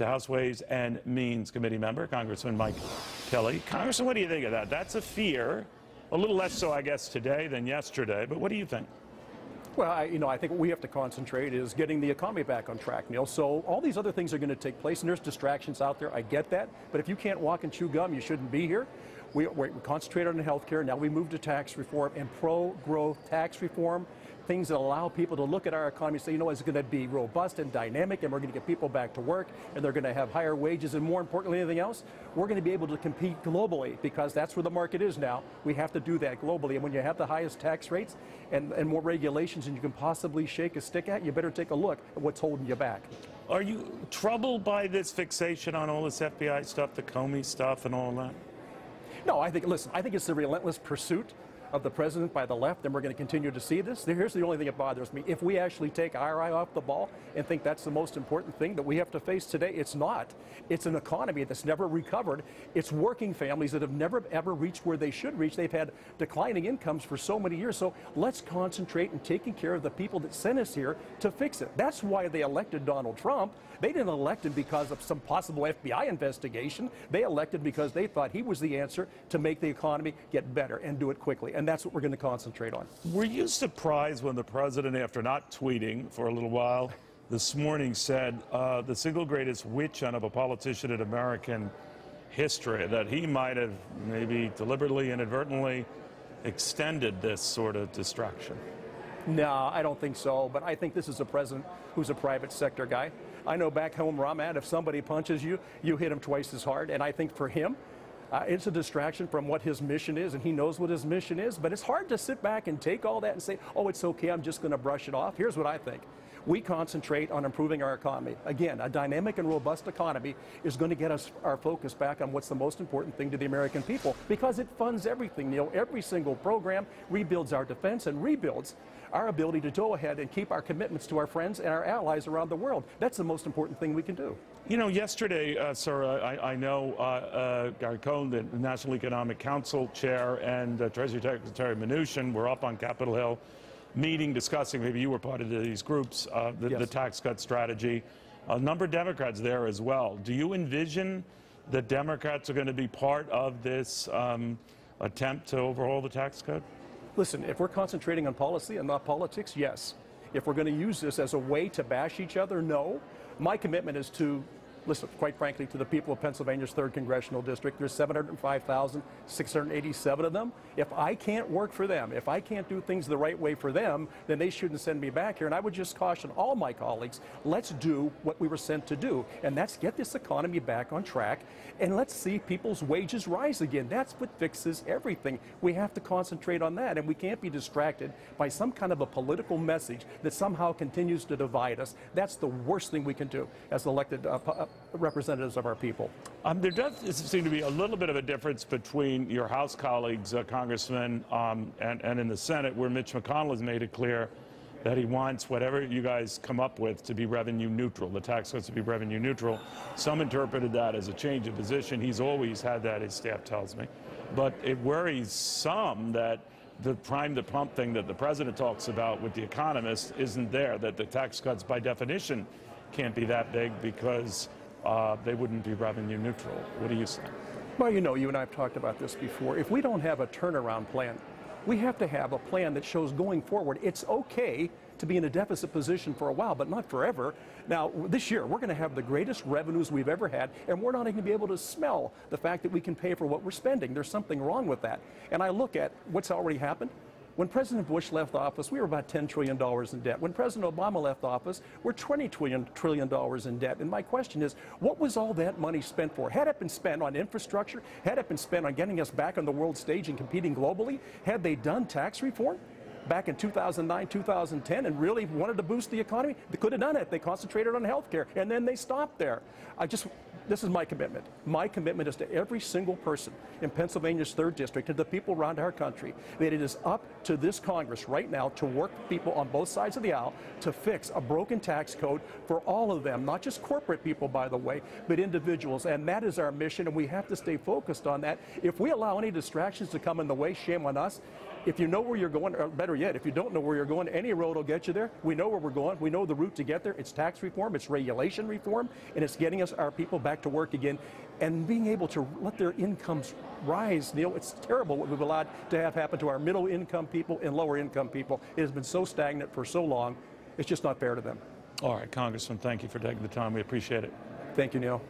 to House Ways and Means Committee member, Congressman Mike Kelly. Congressman, what do you think of that? That's a fear, a little less so, I guess, today than yesterday, but what do you think? Well, I think what we have to concentrate is getting the economy back on track, Neil. So all these other things are going to take place, and there's distractions out there. I get that. But if you can't walk and chew gum, you shouldn't be here. We concentrate on health care. Now we move to tax reform and pro-growth tax reform, things that allow people to look at our economy and say, you know, it's going to be robust and dynamic, and we're going to get people back to work, and they're going to have higher wages, and more importantly than anything else, we're going to be able to compete globally, because that's where the market is now. We have to do that globally, and when you have the highest tax rates and more regulations than you can possibly shake a stick at, you better take a look at what's holding you back. Are you troubled by this fixation on all this FBI stuff, the Comey stuff and all that? No, I think it's the relentless pursuit of the president by the left, and we're going to continue to see this. Here's the only thing that bothers me. If we actually take our eye off the ball and think that's the most important thing that we have to face today, it's not. It's an economy that's never recovered. It's working families that have never, ever reached where they should reach. They've had declining incomes for so many years. So let's concentrate on taking care of the people that sent us here to fix it. That's why they elected Donald Trump. They didn't elect him because of some possible FBI investigation. They elected because they thought he was the answer to make the economy get better and do it quickly. And that's what we're going to concentrate on. Were you surprised when the president, after not tweeting for a little while, this morning said the single greatest witch hunt of a politician in American history, that he might have maybe deliberately, inadvertently extended this sort of distraction? No, I don't think so, but I think this is a president who's a private sector guy. I know back home where I'm at, if somebody punches you, you hit him twice as hard, and I think for him, it's a distraction from what his mission is, and he knows what his mission is, but it's hard to sit back and take all that and say, oh, it's okay, I'm just going to brush it off. Here's what I think. We concentrate on improving our economy. Again, a dynamic and robust economy is going to get us our focus back on what's the most important thing to the American people, because it funds everything. You know, every single program rebuilds our defense and rebuilds our ability to go ahead and keep our commitments to our friends and our allies around the world. That's the most important thing we can do. You know, yesterday, sir, I know Gary Cohn, the National Economic Council chair, and Treasury Secretary Mnuchin were up on Capitol Hill meeting, discussing, maybe you were part of these groups, the tax cut strategy. A number of Democrats there as well. Do you envision that Democrats are going to be part of this attempt to overhaul the tax code? Listen, if we're concentrating on policy and not politics, yes. If we're going to use this as a way to bash each other, no. My commitment is to, listen, quite frankly, to the people of Pennsylvania's 3rd Congressional District. There's 705,687 of them. If I can't work for them, if I can't do things the right way for them, then they shouldn't send me back here. And I would just caution all my colleagues, let's do what we were sent to do, and that's get this economy back on track, and let's see people's wages rise again. That's what fixes everything. We have to concentrate on that, and we can't be distracted by some kind of a political message that somehow continues to divide us. That's the worst thing we can do as elected representatives of our people. There does seem to be a little bit of a difference between your House colleagues, Congressman, and in the Senate, where Mitch McConnell has made it clear that he wants whatever you guys come up with to be revenue neutral, the tax cuts to be revenue neutral. Some interpreted that as a change of position. He's always had that, his staff tells me. But it worries some that the prime to pump thing that the president talks about with the economists isn't there, that the tax cuts by definition can't be that big because they wouldn't be revenue neutral. What do you say? Well, you know, you and I have talked about this before. If we don't have a turnaround plan, we have to have a plan that shows going forward it's okay to be in a deficit position for a while, but not forever. Now, this year, we're going to have the greatest revenues we've ever had, and we're not even going to be able to smell the fact that we can pay for what we're spending. There's something wrong with that. And I look at what's already happened. When President Bush left office, we were about $10 trillion in debt. When President Obama left office, we're $20 trillion in debt. And my question is, what was all that money spent for? Had it been spent on infrastructure? Had it been spent on getting us back on the world stage and competing globally? Had they done tax reform back in 2009, 2010, and really wanted to boost the economy? They could have done it. They concentrated on health care, and then they stopped there. This is my commitment. My commitment is to every single person in Pennsylvania's 3rd District, and the people around our country, that it is up to this Congress right now to work with people on both sides of the aisle to fix a broken tax code for all of them, not just corporate people, by the way, but individuals. And that is our mission, and we have to stay focused on that. If we allow any distractions to come in the way, shame on us. if you know where you're going, or better yet, if you don't know where you're going, any road will get you there. We know where we're going. We know the route to get there. It's tax reform, it's regulation reform, and it's getting our people back to work again and being able to let their incomes rise. Neil, it's terrible what we've allowed to have happen to our middle income people and lower income people. It has been so stagnant for so long. It's just not fair to them. All right, Congressman, thank you for taking the time. We appreciate it. Thank you, Neil.